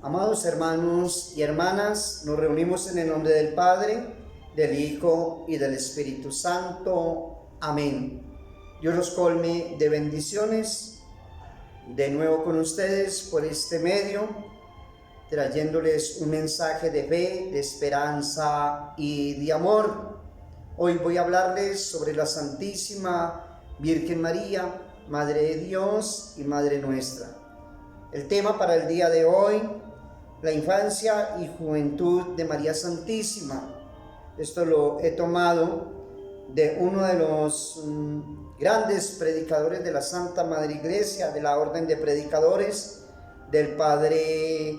Amados hermanos y hermanas, nos reunimos en el nombre del Padre, del Hijo y del Espíritu Santo. Amén. Dios los colme de bendiciones. De nuevo con ustedes por este medio, trayéndoles un mensaje de fe, de esperanza y de amor. Hoy voy a hablarles sobre la Santísima Virgen María, Madre de Dios y Madre nuestra. El tema para el día de hoy: la infancia y juventud de María Santísima. Esto lo he tomado de uno de los grandes predicadores de la Santa Madre Iglesia, de la Orden de Predicadores, del Padre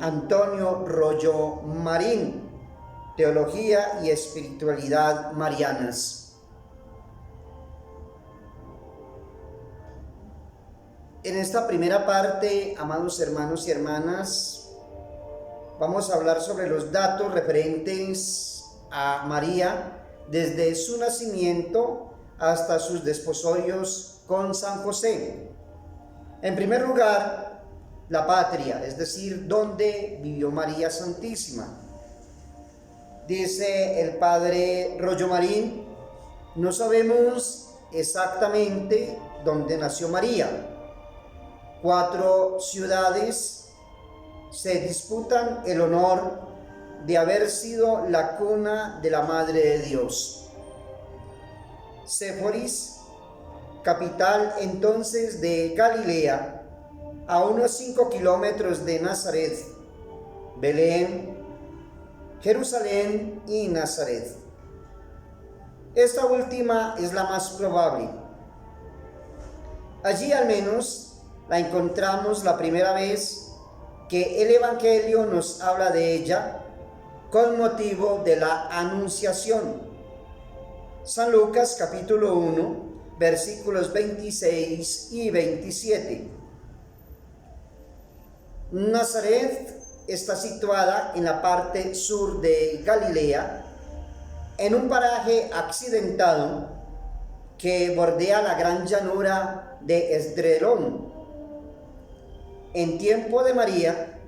Antonio Rollo Marín, Teología y Espiritualidad Marianas. En esta primera parte, amados hermanos y hermanas, vamos a hablar sobre los datos referentes a María desde su nacimiento hasta sus desposorios con San José. En primer lugar, la patria, es decir, dónde vivió María Santísima. Dice el padre Rollo Marín: no sabemos exactamente dónde nació María. 4 ciudades se disputan el honor de haber sido la cuna de la Madre de Dios. Séforis, capital entonces de Galilea, a unos 5 kilómetros de Nazaret. Belén, Jerusalén y Nazaret. Esta última es la más probable. Allí al menos la encontramos la primera vez que el Evangelio nos habla de ella con motivo de la Anunciación. San Lucas capítulo 1, versículos 26 y 27. Nazaret está situada en la parte sur de Galilea, en un paraje accidentado que bordea la gran llanura de Esdrelón. En tiempo de María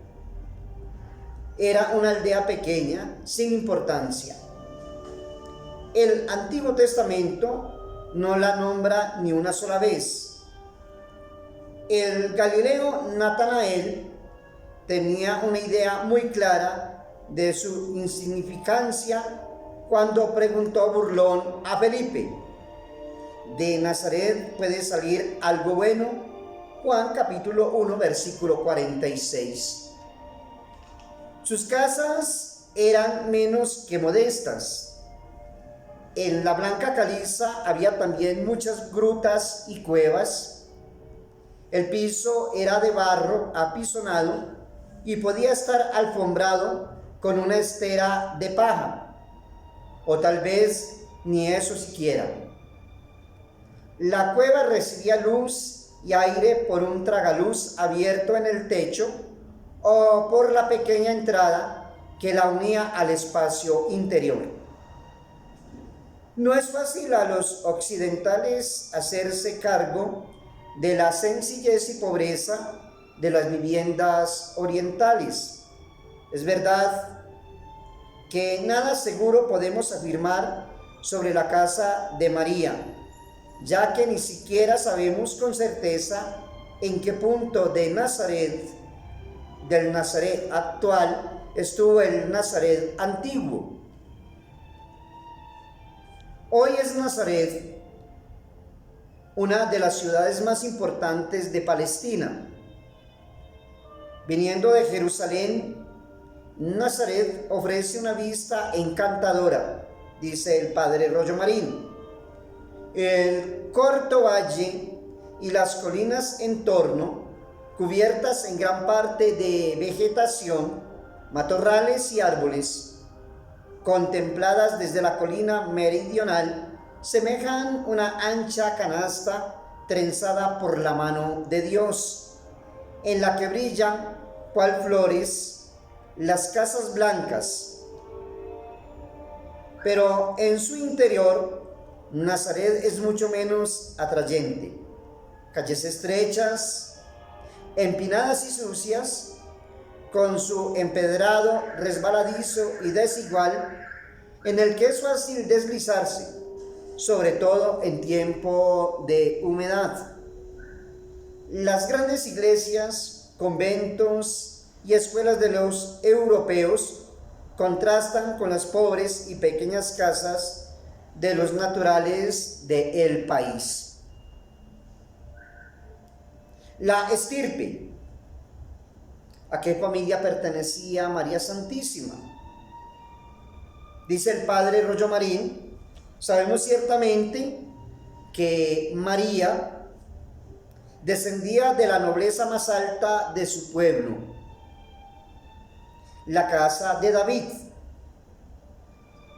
era una aldea pequeña, sin importancia. El Antiguo Testamento no la nombra ni una sola vez. El galileo Natanael tenía una idea muy clara de su insignificancia cuando preguntó burlón a Felipe: ¿de Nazaret puede salir algo bueno? Juan capítulo 1, versículo 46. Sus casas eran menos que modestas. En la blanca caliza había también muchas grutas y cuevas. El piso era de barro apisonado y podía estar alfombrado con una estera de paja, o tal vez ni eso siquiera. La cueva recibía luz y aire por un tragaluz abierto en el techo o por la pequeña entrada que la unía al espacio interior. No es fácil a los occidentales hacerse cargo de la sencillez y pobreza de las viviendas orientales. Es verdad que nada seguro podemos afirmar sobre la casa de María, ya que ni siquiera sabemos con certeza en qué punto del Nazaret actual estuvo el Nazaret antiguo. Hoy es Nazaret una de las ciudades más importantes de Palestina. Viniendo de Jerusalén, Nazaret ofrece una vista encantadora, dice el padre Rollo Marín. El corto valle y las colinas en torno, cubiertas en gran parte de vegetación, matorrales y árboles, contempladas desde la colina meridional, semejan una ancha canasta trenzada por la mano de Dios, en la que brillan, cual flores, las casas blancas. Pero en su interior, Nazaret es mucho menos atrayente. Calles estrechas, empinadas y sucias, con su empedrado resbaladizo y desigual, en el que es fácil deslizarse, sobre todo en tiempo de humedad. Las grandes iglesias, conventos y escuelas de los europeos contrastan con las pobres y pequeñas casas de los naturales del país. La estirpe. ¿A qué familia pertenecía María Santísima? Dice el padre Rollo Marín, sabemos ciertamente que María descendía de la nobleza más alta de su pueblo, la casa de David.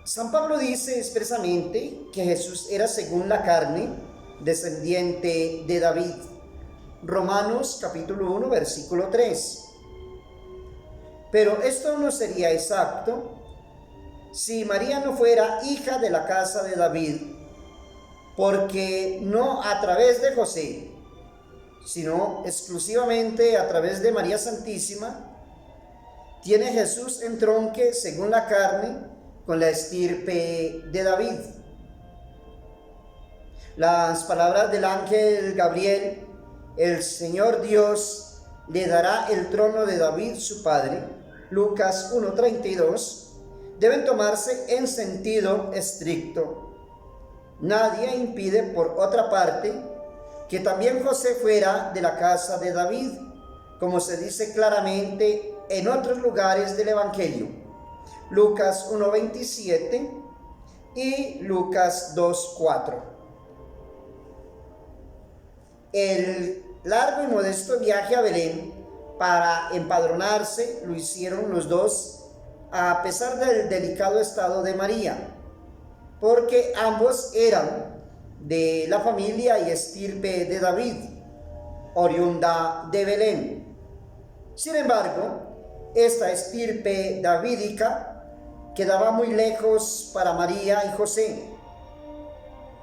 San Pablo dice expresamente que Jesús era según la carne, descendiente de David. Romanos capítulo 1, versículo 3. Pero esto no sería exacto si María no fuera hija de la casa de David, porque no a través de José, sino exclusivamente a través de María Santísima, tiene Jesús entronque según la carne con la estirpe de David. Las palabras del ángel Gabriel, el Señor Dios le dará el trono de David su padre, Lucas 1:32, deben tomarse en sentido estricto. Nadie impide, por otra parte, que también José fuera de la casa de David, como se dice claramente en otros lugares del Evangelio, Lucas 1:27 y Lucas 2:4. El largo y modesto viaje a Belén para empadronarse lo hicieron los dos, a pesar del delicado estado de María, porque ambos eran de la familia y estirpe de David, oriunda de Belén. Sin embargo, esta estirpe davídica quedaba muy lejos para María y José.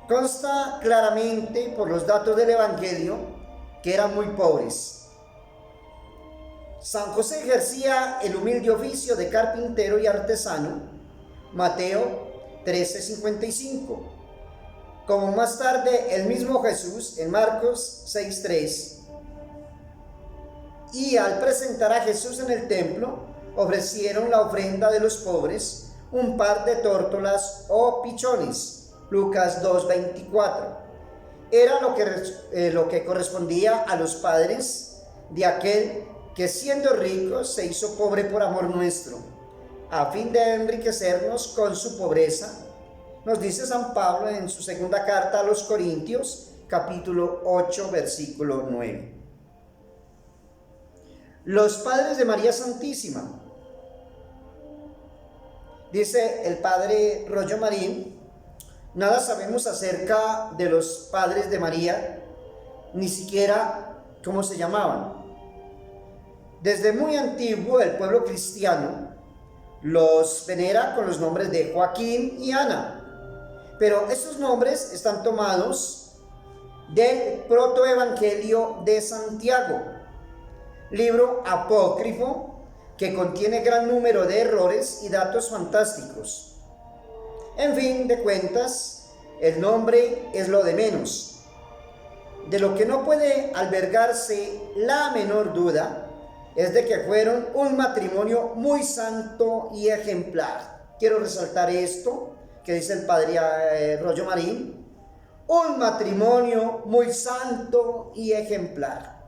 Consta claramente por los datos del Evangelio que eran muy pobres. San José ejercía el humilde oficio de carpintero y artesano, Mateo 13:55, como más tarde el mismo Jesús en Marcos 6:3. Y al presentar a Jesús en el templo, ofrecieron la ofrenda de los pobres, un par de tórtolas o pichones, Lucas 2:24. Era lo que correspondía a los padres de aquel que siendo rico se hizo pobre por amor nuestro, a fin de enriquecernos con su pobreza, nos dice San Pablo en su segunda carta a los Corintios, capítulo 8, versículo 9. Los padres de María Santísima. Dice el padre Rollo Marín, nada sabemos acerca de los padres de María, ni siquiera cómo se llamaban. Desde muy antiguo el pueblo cristiano los venera con los nombres de Joaquín y Ana, pero estos nombres están tomados del protoevangelio de Santiago, libro apócrifo que contiene gran número de errores y datos fantásticos. En fin de cuentas, el nombre es lo de menos. De lo que no puede albergarse la menor duda es de que fueron un matrimonio muy santo y ejemplar. Quiero resaltar esto que dice el padre Rollo Marín, un matrimonio muy santo y ejemplar,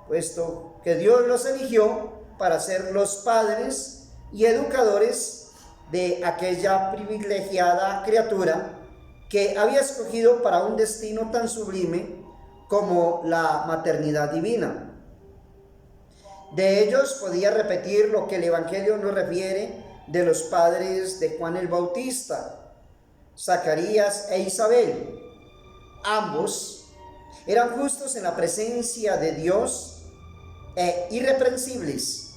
puesto que Dios los eligió para ser los padres y educadores de aquella privilegiada criatura que había escogido para un destino tan sublime como la maternidad divina. De ellos podía repetir lo que el Evangelio nos refiere de los padres de Juan el Bautista, Zacarías e Isabel. Ambos eran justos en la presencia de Dios e irreprensibles.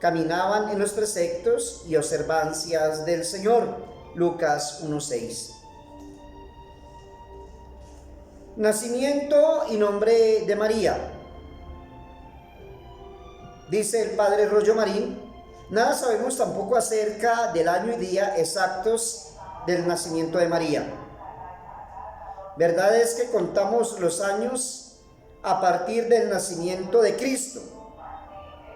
Caminaban en los preceptos y observancias del Señor. Lucas 1:6. Nacimiento y nombre de María. dice el padre Rollo Marín, nada sabemos tampoco acerca del año y día exactos del nacimiento de María. Verdad es que contamos los años a partir del nacimiento de Cristo,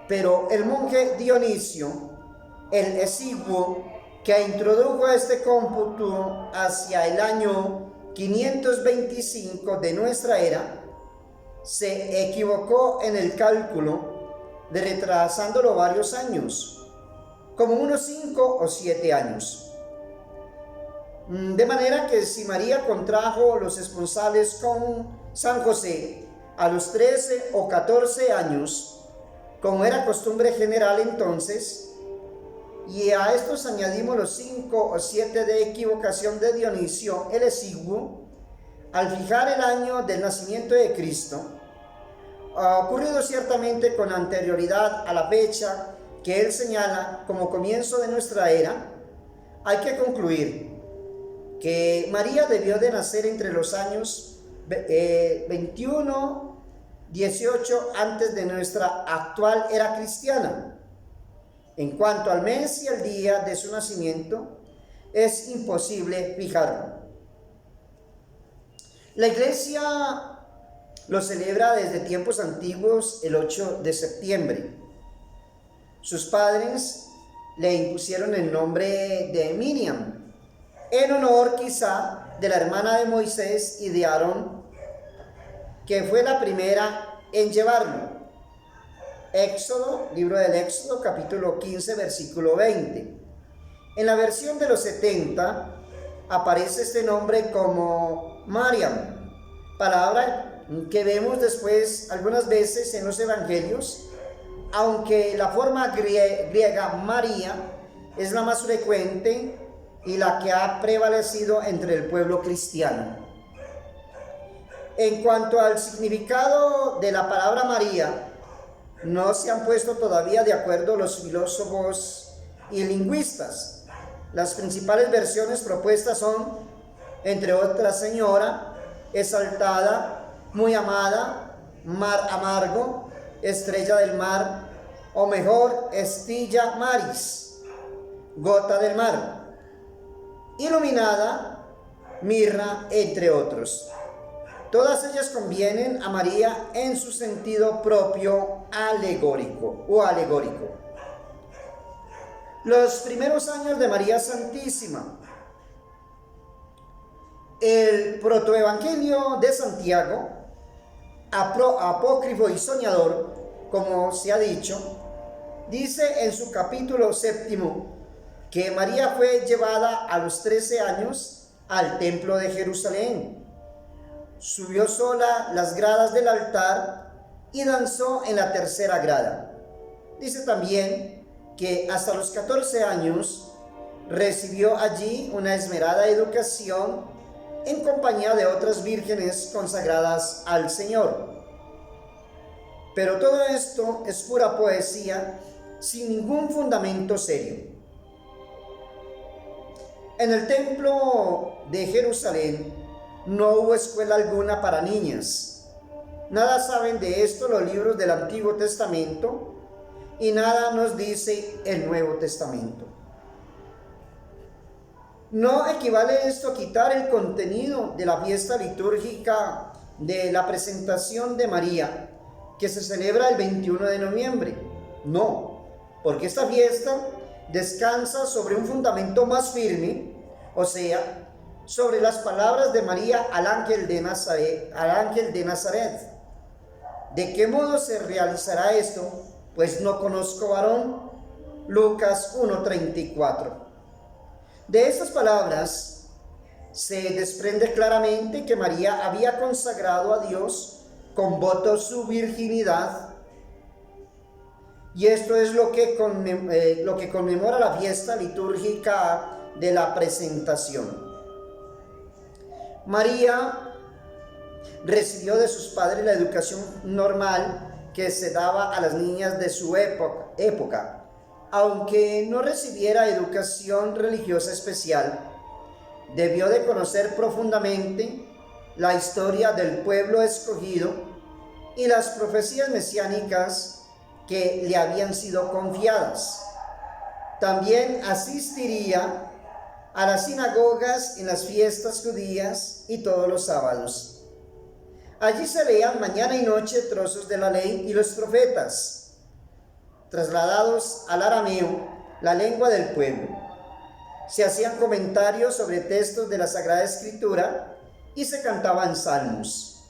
pero el monje Dionisio, el exiguo, que introdujo este cómputo hacia el año 525 de nuestra era, se equivocó en el cálculo, retrasándolo varios años, como unos 5 o 7 años. De manera que si María contrajo los esponsales con San José a los 13 o 14 años, como era costumbre general entonces, y a estos añadimos los 5 o 7 de equivocación de Dionisio el exiguo, al fijar el año del nacimiento de Cristo, ocurrido ciertamente con anterioridad a la fecha que él señala como comienzo de nuestra era, hay que concluir que María debió de nacer entre los años 21, 18 antes de nuestra actual era cristiana. En cuanto al mes y al día de su nacimiento, es imposible fijarlo. La Iglesia lo celebra desde tiempos antiguos el 8 de septiembre. Sus padres le impusieron el nombre de Miriam, en honor quizá de la hermana de Moisés y de Aarón, que fue la primera en llevarlo. Éxodo, libro del Éxodo, capítulo 15, versículo 20. En la versión de los 70 aparece este nombre como Mariam, palabra que vemos después algunas veces en los evangelios, aunque la forma griega María es la más frecuente y la que ha prevalecido entre el pueblo cristiano. En cuanto al significado de la palabra María, no se han puesto todavía de acuerdo los filósofos y lingüistas. Las principales versiones propuestas son, entre otras, señora, exaltada, muy amada, mar amargo, estrella del mar, o mejor, estilla maris, gota del mar, iluminada, mirra, entre otros. Todas ellas convienen a María en su sentido propio alegórico. Los primeros años de María Santísima. El protoevangelio de Santiago, apócrifo y soñador, como se ha dicho, dice en su capítulo 7 que María fue llevada a los 13 años al templo de Jerusalén. Subió sola las gradas del altar y danzó en la tercera grada. Dice también que hasta los 14 años recibió allí una esmerada educación en compañía de otras vírgenes consagradas al Señor. Pero todo esto es pura poesía sin ningún fundamento serio. En el templo de Jerusalén no hubo escuela alguna para niñas. Nada saben de esto los libros del Antiguo Testamento y nada nos dice el Nuevo Testamento. No equivale esto a quitar el contenido de la fiesta litúrgica de la presentación de María, que se celebra el 21 de noviembre. No, porque esta fiesta descansa sobre un fundamento más firme, o sea, sobre las palabras de María al ángel de Nazaret. ¿De qué modo se realizará esto? Pues no conozco varón. Lucas 1:34. De estas palabras se desprende claramente que María había consagrado a Dios con voto su virginidad, y esto es lo que conmemora la fiesta litúrgica de la presentación. María recibió de sus padres la educación normal que se daba a las niñas de su época, aunque no recibiera educación religiosa especial. Debió de conocer profundamente la historia del pueblo escogido y las profecías mesiánicas que le habían sido confiadas. También asistiría a las sinagogas en las fiestas judías y todos los sábados. Allí se leían mañana y noche trozos de la ley y los profetas, trasladados al arameo, la lengua del pueblo. Se hacían comentarios sobre textos de la Sagrada Escritura y se cantaban salmos.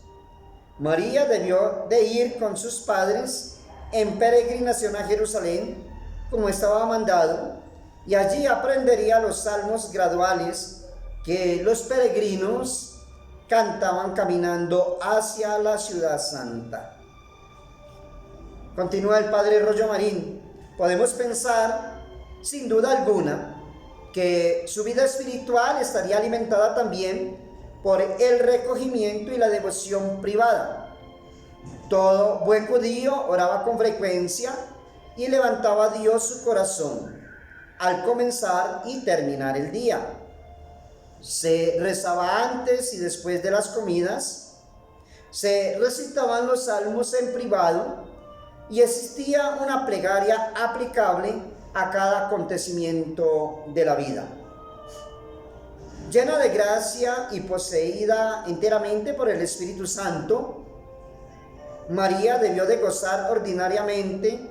María debió de ir con sus padres en peregrinación a Jerusalén, como estaba mandado, y allí aprendería los salmos graduales que los peregrinos cantaban caminando hacia la ciudad santa. Continúa el padre Rollo Marín. Podemos pensar, sin duda alguna, que su vida espiritual estaría alimentada también por el recogimiento y la devoción privada. Todo buen judío oraba con frecuencia y levantaba a Dios su corazón al comenzar y terminar el día. Se rezaba antes y después de las comidas, se recitaban los salmos en privado y existía una plegaria aplicable a cada acontecimiento de la vida. Llena de gracia y poseída enteramente por el Espíritu Santo, María debió de gozar ordinariamente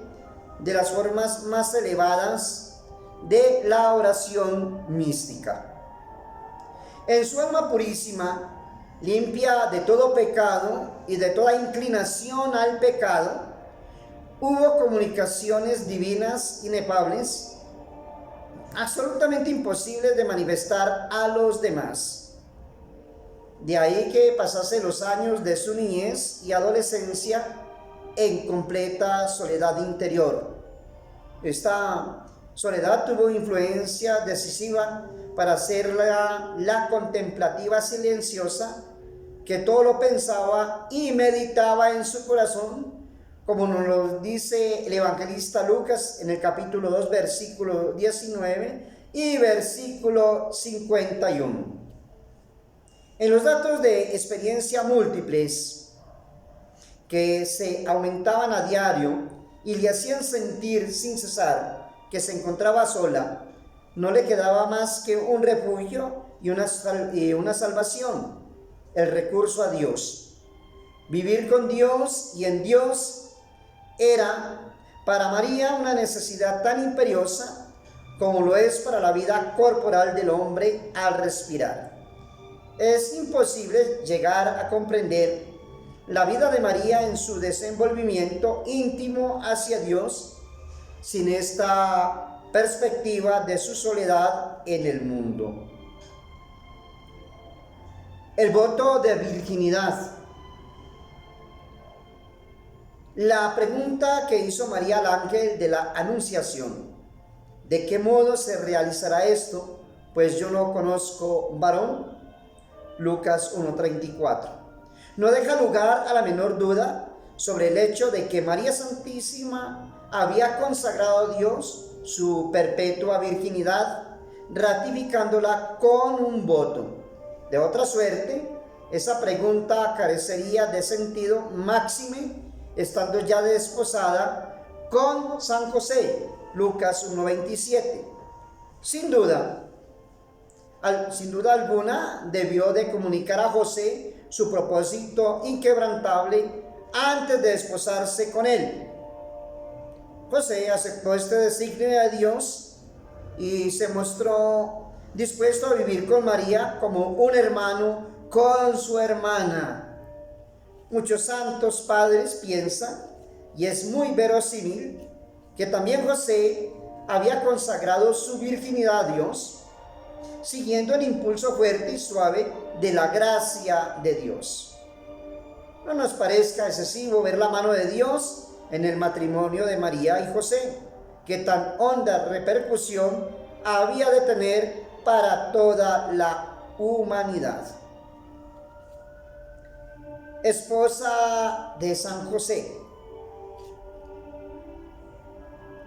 de las formas más elevadas de la oración mística. En su alma purísima, limpia de todo pecado y de toda inclinación al pecado, hubo comunicaciones divinas inefables, absolutamente imposibles de manifestar a los demás. De ahí que pasase los años de su niñez y adolescencia en completa soledad interior. Esta soledad tuvo influencia decisiva para hacerla la contemplativa silenciosa que todo lo pensaba y meditaba en su corazón, como nos lo dice el evangelista Lucas en el capítulo 2, versículo 19 y versículo 51. En los datos de experiencia múltiples que se aumentaban a diario y le hacían sentir sin cesar que se encontraba sola, no le quedaba más que un refugio y una salvación, el recurso a Dios. Vivir con Dios y en Dios era para María una necesidad tan imperiosa como lo es para la vida corporal del hombre al respirar. Es imposible llegar a comprender la vida de María en su desenvolvimiento íntimo hacia Dios sin esta perspectiva de su soledad en el mundo. El voto de virginidad. La pregunta que hizo María al ángel de la Anunciación: ¿de qué modo se realizará esto? Pues yo no conozco varón. Lucas 1:34. No deja lugar a la menor duda sobre el hecho de que María Santísima había consagrado a Dios su perpetua virginidad, ratificándola con un voto. De otra suerte, esa pregunta carecería de sentido máxime estando ya desposada con San José, Lucas 1:27. Sin duda alguna, debió de comunicar a José su propósito inquebrantable antes de desposarse con él. José aceptó este designio de Dios y se mostró dispuesto a vivir con María como un hermano con su hermana. Muchos santos padres piensan, y es muy verosímil, que también José había consagrado su virginidad a Dios, siguiendo el impulso fuerte y suave de la gracia de Dios. No nos parezca excesivo ver la mano de Dios en el matrimonio de María y José, que tan honda repercusión había de tener para toda la humanidad. Esposa de San José.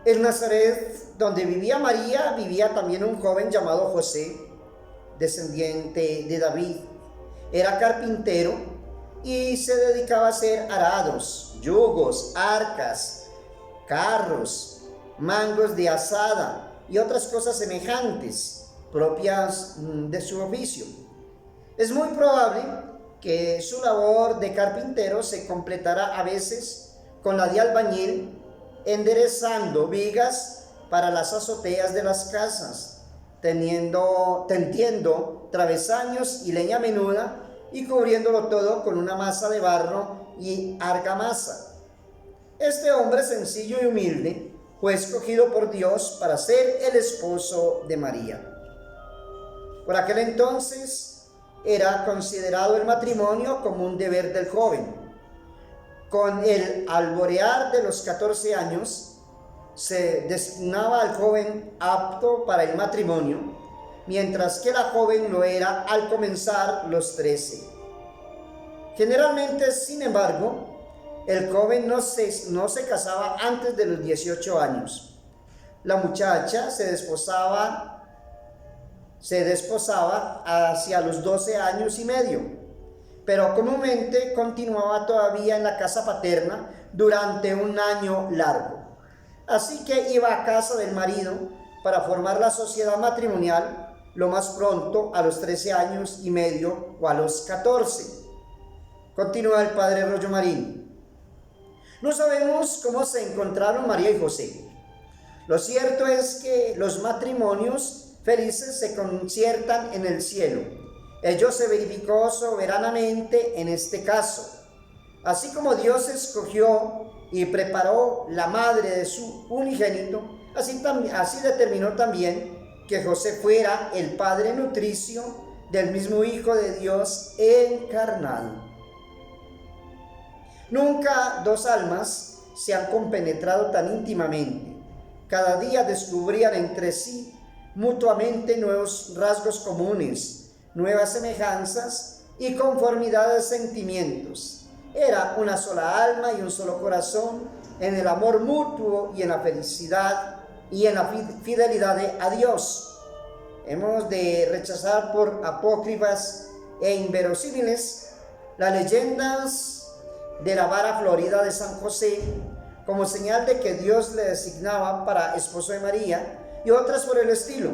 En Nazaret, donde vivía María, vivía también un joven llamado José, descendiente de David. Era carpintero y se dedicaba a hacer arados, yugos, arcas carros, mangos de azada y otras cosas semejantes propias de su oficio. Es muy probable que su labor de carpintero se completará a veces con la de albañil, enderezando vigas para las azoteas de las casas, tendiendo travesaños y leña menuda y cubriéndolo todo con una masa de barro y argamasa. Este hombre sencillo y humilde fue escogido por Dios para ser el esposo de María. Por aquel entonces era considerado el matrimonio como un deber del joven. Con el alborear de los 14 años se designaba al joven apto para el matrimonio, mientras que la joven lo era al comenzar los 13. Generalmente, sin embargo, el joven no se casaba antes de los 18 años. La muchacha se desposaba hacia los 12 años y medio, pero comúnmente continuaba todavía en la casa paterna durante un año largo. Así que iba a casa del marido para formar la sociedad matrimonial lo más pronto a los 13 años y medio o a los 14. Continúa el padre Rollo Marín. No sabemos cómo se encontraron María y José. Lo cierto es que los matrimonios felices se conciertan en el cielo. Ello se verificó soberanamente en este caso. Así como Dios escogió y preparó la madre de su unigénito, así determinó también que José fuera el padre nutricio del mismo Hijo de Dios encarnado. Nunca dos almas se han compenetrado tan íntimamente. Cada día descubrían entre sí mutuamente nuevos rasgos comunes, nuevas semejanzas y conformidad de sentimientos. Era una sola alma y un solo corazón en el amor mutuo y en la felicidad y en la fidelidad a Dios. Hemos de rechazar por apócrifas e inverosímiles las leyendas de la vara florida de San José como señal de que Dios le designaba para esposo de María y otras por el estilo.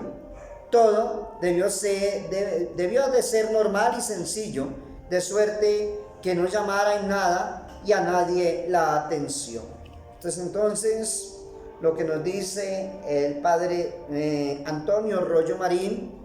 Todo debió de ser normal y sencillo, de suerte que no llamara en nada y a nadie la atención. Entonces, lo que nos dice el padre Antonio Rollo Marín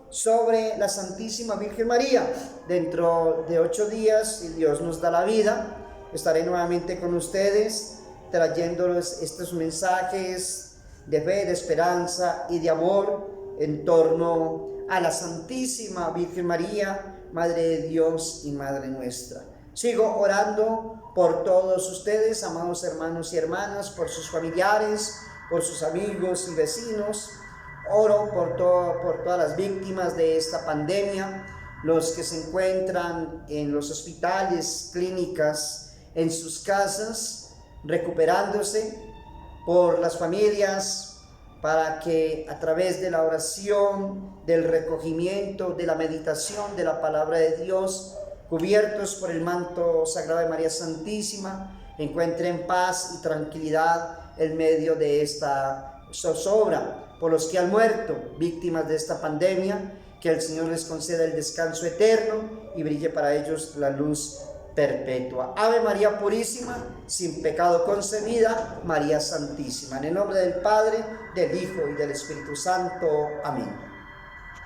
sobre la Santísima Virgen María. Dentro de 8 días, si Dios nos da la vida, estaré nuevamente con ustedes trayéndoles estos mensajes de fe, de esperanza y de amor en torno a la Santísima Virgen María, Madre de Dios y Madre nuestra. Sigo orando por todos ustedes, amados hermanos y hermanas, por sus familiares, por sus amigos y vecinos. Oro por todas las víctimas de esta pandemia, los que se encuentran en los hospitales, clínicas, en sus casas, recuperándose, por las familias, para que a través de la oración, del recogimiento, de la meditación de la palabra de Dios, cubiertos por el manto sagrado de María Santísima, encuentren paz y tranquilidad en medio de esta zozobra. Por los que han muerto, víctimas de esta pandemia, que el Señor les conceda el descanso eterno y brille para ellos la luz perpetua. Ave María Purísima, sin pecado concebida, María Santísima. En el nombre del Padre, del Hijo y del Espíritu Santo. Amén.